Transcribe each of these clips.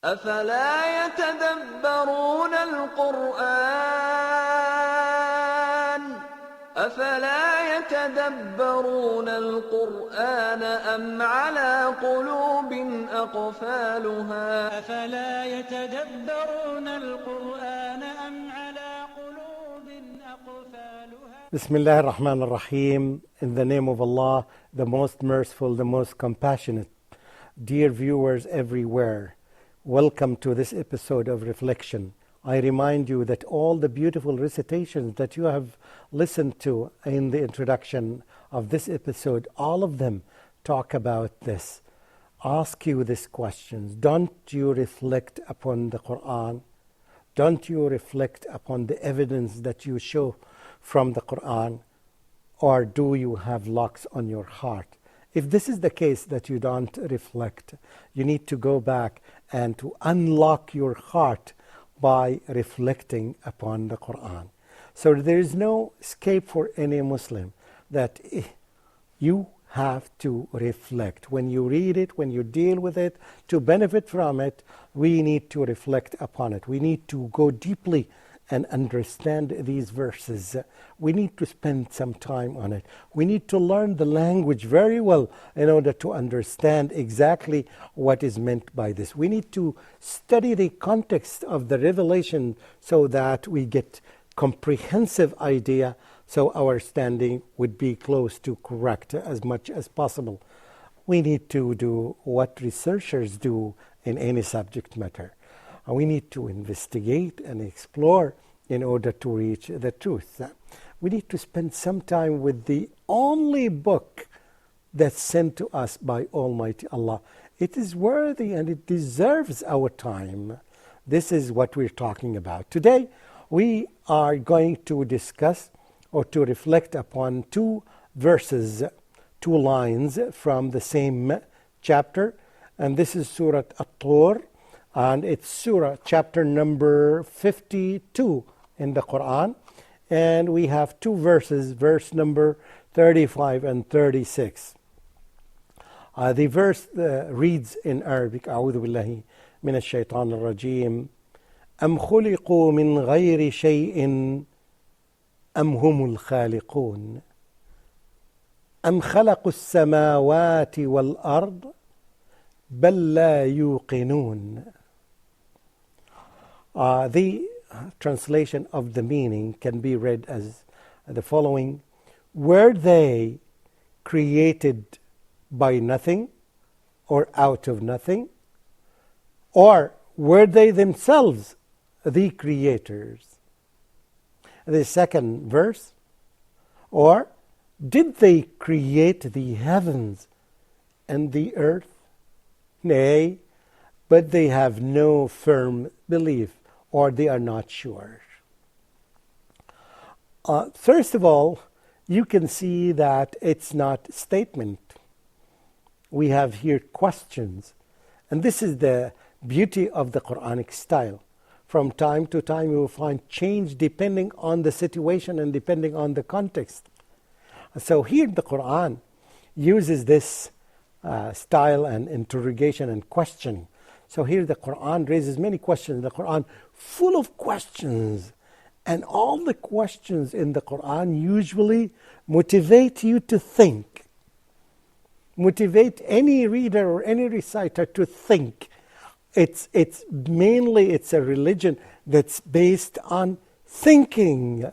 أفلا يتدبرون القرآن أم على قلوب أقفالها أفلا يتدبرون القرآن أم على قلوب أقفالها. Bismillah ar-Rahman ar-Rahim. In the name of Allah, the most merciful, the most compassionate. Dear viewers everywhere, welcome to this episode of Reflection. I remind you that all the beautiful recitations that you have listened to in the introduction of this episode, all of them talk about this. Ask you these questions. Don't you reflect upon the Quran? Don't you reflect upon the evidence that you show from the Quran? Or do you have locks on your heart? If this is the case that you don't reflect, you need to go back and to unlock your heart by reflecting upon the Quran. So there is no escape for any Muslim that you have to reflect. When you read it, when you deal with it, to benefit from it, we need to reflect upon it. We need to go deeply and understand these verses. We need to spend some time on it. We need to learn the language very well in order to understand exactly what is meant by this. We need to study the context of the revelation so that we get comprehensive idea, so our standing would be close to correct as much as possible. We need to do what researchers do in any subject matter. We need to investigate and explore in order to reach the truth. We need to spend some time with the only book that's sent to us by Almighty Allah. It is worthy and it deserves our time. This is what we're talking about. Today, we are going to discuss or to reflect upon two verses, two lines from the same chapter. And this is Surah At-Tur. And it's Surah chapter number 52 in the Quran. And we have two verses, verse number 35 and 36. The verse reads in Arabic, أعوذ بالله من الشيطان الرجيم أم خلقوا من غير شيء أم هم الخالقون أم خلقوا السماوات والأرض بل لا يوقنون. The translation of the meaning can be read as the following: were they created by nothing or out of nothing, or were they themselves the creators? The second verse: or did they create the heavens and the earth? Nay, but they have no firm belief, or they are not sure. First of all, you can see that it's not statement. We have here questions. And this is the beauty of the Quranic style. From time to time, you will find change depending on the situation and depending on the context. So here the Quran uses this style and interrogation and question. So here the Quran raises many questions. The Quran full of questions. And all the questions in the Quran usually motivate you to think. Motivate any reader or any reciter to think. It's a religion that's based on thinking.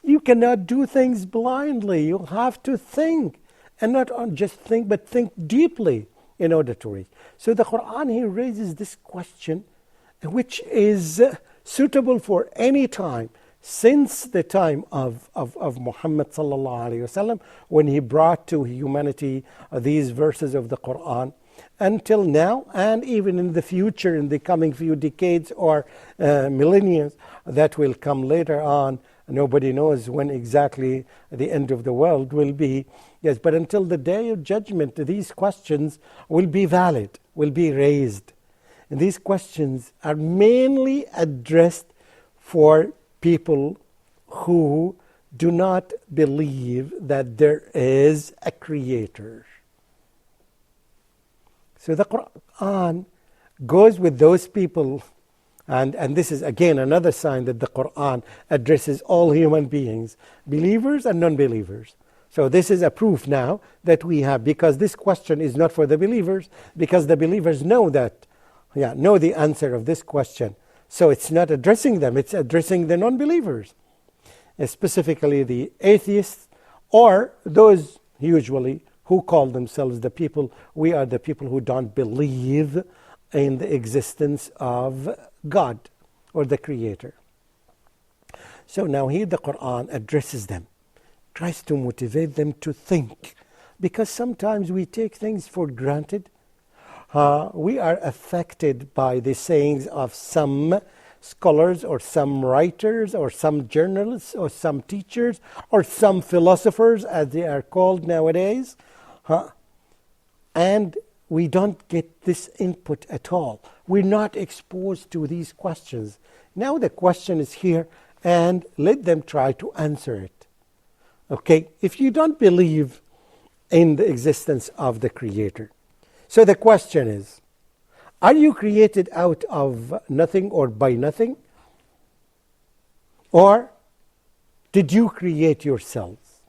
You cannot do things blindly. You have to think. And not just think, but think deeply in order to reach. So the Quran here raises this question, which is suitable for any time, since the time of Muhammad sallallahu alaihi wasallam, when he brought to humanity these verses of the Quran, until now, and even in the future, in the coming few decades or millennia that will come later on. Nobody knows when exactly the end of the world will be. Yes, but until the day of judgment, these questions will be valid, will be raised. And these questions are mainly addressed for people who do not believe that there is a creator. So the Quran goes with those people, and this is again another sign that the Quran addresses all human beings, believers and non-believers. So this is a proof now that we have, because this question is not for the believers, because the believers know the answer of this question. So it's not addressing them, it's addressing the non-believers, specifically the atheists, or those usually who call themselves the people. We are the people who don't believe in the existence of God or the Creator. So now here the Quran addresses them, tries to motivate them to think, because sometimes we take things for granted. We are affected by the sayings of some scholars or some writers or some journalists or some teachers or some philosophers, as they are called nowadays, and we don't get this input at all. We're not exposed to these questions. Now the question is here, and let them try to answer it. Okay, if you don't believe in the existence of the Creator, so the question is, are you created out of nothing or by nothing? Or did you create yourselves?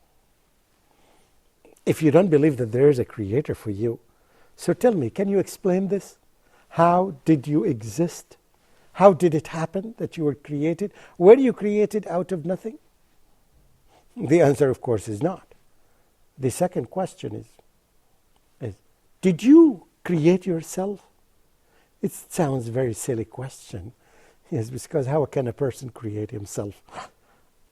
If you don't believe that there is a Creator for you, so tell me, can you explain this? How did you exist? How did it happen that you were created? Were you created out of nothing? The answer, of course, is not. The second question is did you create yourself? It sounds a very silly question. Yes, because how can a person create himself?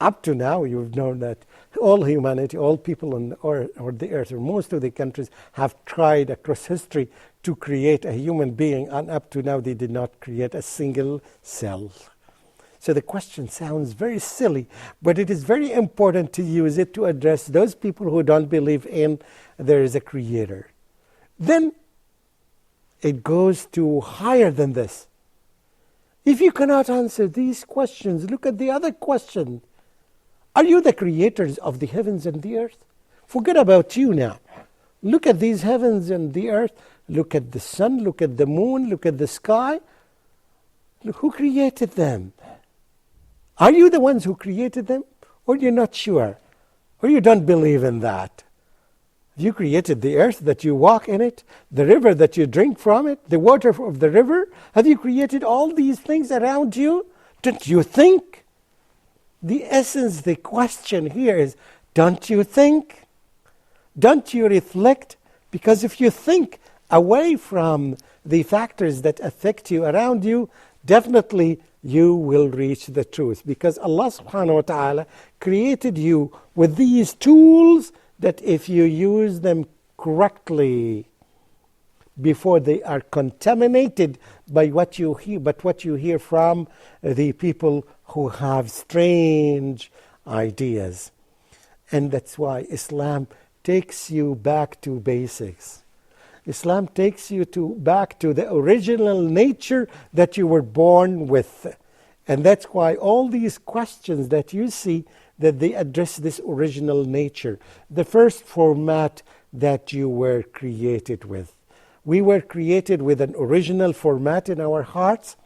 Up to now, you've known that all humanity, all people on the earth, or most of the countries, have tried across history to create a human being, and up to now they did not create a single cell. So the question sounds very silly, but it is very important to use it to address those people who don't believe in there is a Creator. Then it goes to higher than this. If you cannot answer these questions, look at the other question. Are you the creators of the heavens and the earth? Forget about you now. Look at these heavens and the earth. Look at the sun, look at the moon, look at the sky. Look, who created them? Are you the ones who created them? Or you're not sure? Or you don't believe in that? You created the earth that you walk in it, the river that you drink from it, the water of the river. Have you created all these things around you? Don't you think? The essence, the question here is, don't you think? Don't you reflect? Because if you think away from the factors that affect you around you, definitely you will reach the truth. Because Allah subhanahu wa ta'ala created you with these tools that if you use them correctly, before they are contaminated by what you hear, but what you hear from the people who have strange ideas. And that's why Islam takes you back to basics. Islam takes you back to the original nature that you were born with. And that's why all these questions that you see, that they address this original nature. The first format that you were created with. We were created with an original format in our hearts,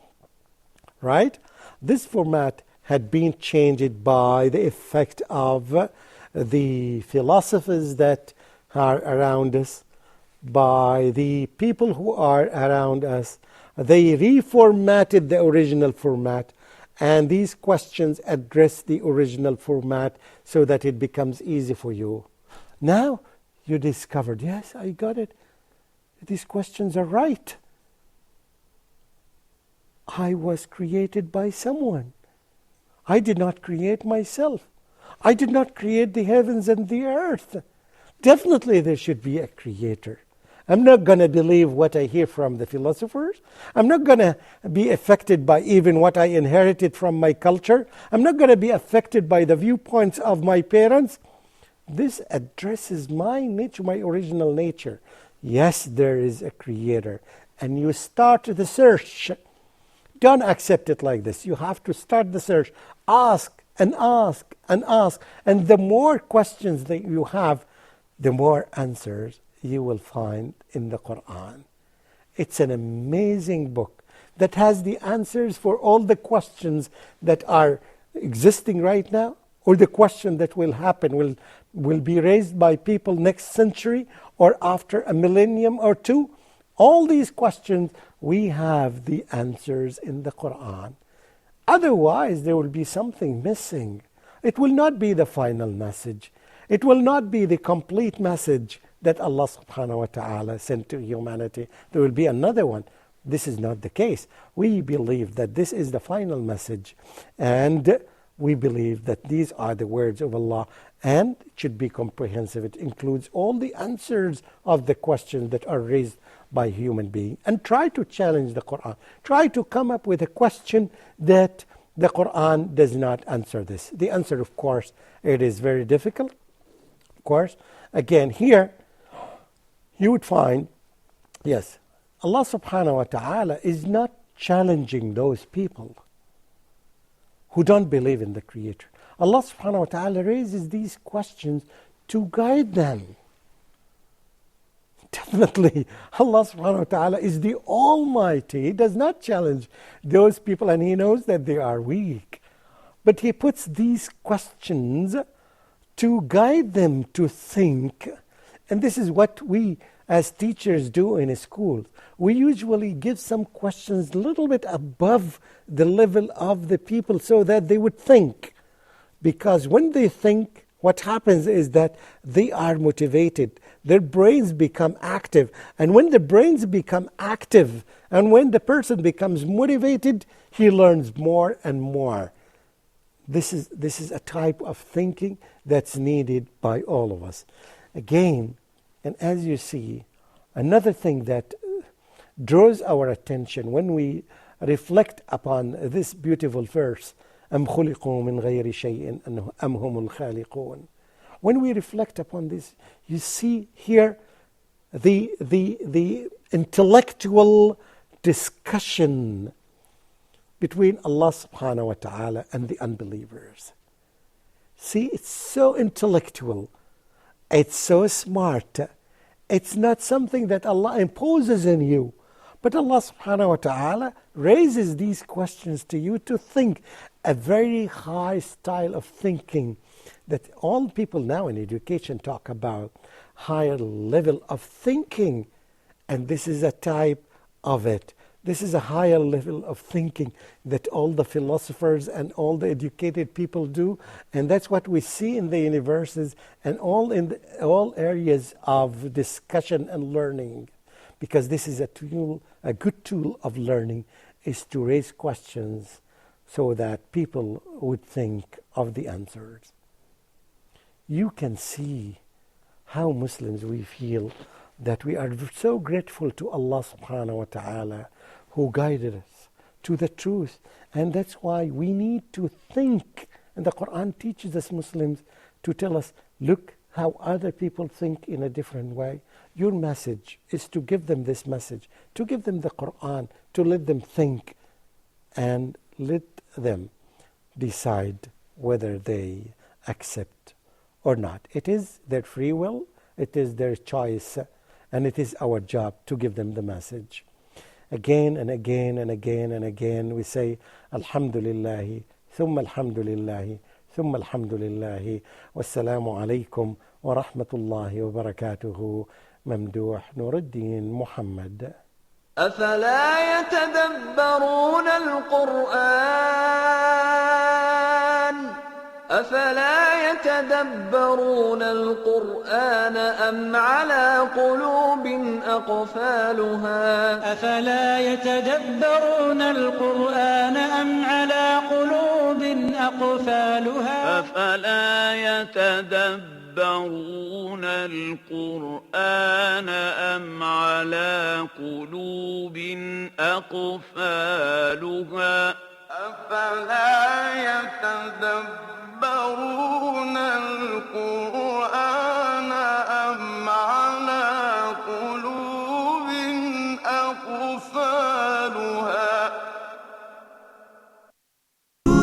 right? This format had been changed by the effect of the philosophers that are around us, by the people who are around us. They reformatted the original format, and these questions address the original format so that it becomes easy for you. Now you discovered, yes, I got it. These questions are right. I was created by someone. I did not create myself. I did not create the heavens and the earth. Definitely there should be a creator. I'm not going to believe what I hear from the philosophers. I'm not going to be affected by even what I inherited from my culture. I'm not going to be affected by the viewpoints of my parents. This addresses my nature, my original nature. Yes, there is a creator. And you start the search. Don't accept it like this. You have to start the search. Ask and ask and ask. And the more questions that you have, the more answers you will find in the Quran. It's an amazing book that has the answers for all the questions that are existing right now, or the question that will happen, will be raised by people next century or after a millennium or two. All these questions, we have the answers in the Quran. Otherwise, there will be something missing. It will not be the final message. It will not be the complete message that Allah subhanahu wa ta'ala sent to humanity. There will be another one. This is not the case. We believe that this is the final message, and we believe that these are the words of Allah, and it should be comprehensive. It includes all the answers of the questions that are raised by human beings. And try to challenge the Quran. Try to come up with a question that the Quran does not answer this. The answer, of course, it is very difficult. Of course, again, here you would find, yes, Allah subhanahu wa ta'ala is not challenging those people who don't believe in the Creator. Allah subhanahu wa ta'ala raises these questions to guide them. Definitely, Allah subhanahu wa ta'ala is the Almighty. He does not challenge those people, and He knows that they are weak. But He puts these questions to guide them to think. And this is what we as teachers do in schools. We usually give some questions a little bit above the level of the people so that they would think. Because when they think, what happens is that they are motivated. Their brains become active. And when the brains become active, and when the person becomes motivated, he learns more and more. This is a type of thinking that's needed by all of us. Again, and as you see, another thing that draws our attention when we reflect upon this beautiful verse, أَمْ خُلِقُوا مِنْ غَيْرِ شَيْءٍ أَمْ هُمُ الْخَالِقُونَ. When we reflect upon this, you see here the intellectual discussion between Allah subhanahu wa ta'ala and the unbelievers. See, it's so intellectual. It's so smart. It's not something that Allah imposes on you. But Allah subhanahu wa ta'ala raises these questions to you to think. A very high style of thinking that all people now in education talk about. Higher level of thinking. And this is a type of it. This is a higher level of thinking that all the philosophers and all the educated people do. And that's what we see in the universities and all areas of discussion and learning. Because this is a good tool of learning, is to raise questions so that people would think of the answers. You can see how Muslims we feel that we are so grateful to Allah subhanahu wa ta'ala who guided us to the truth. And that's why we need to think. And the Quran teaches us Muslims to tell us, look how other people think in a different way. Your message is to give them this message, to give them the Quran, to let them think and let them decide whether they accept or not. It is their free will, it is their choice, and it is our job to give them the message. Again and again and again and again we say, Alhamdulillahi, thumma alhamdulillahi, thumma alhamdulillahi, wassalamu alaykum wa rahmatullahi wa barakatuhu. Mamdouh Mohamed. أفلا يتدبرون القرآن أم على قلوب أقفالها أفلا يتدبرون القرآن أم على قلوب أقفالها أفلا يتدبرون القرآن أم على قلوب أقفالها أفلا يتدبرون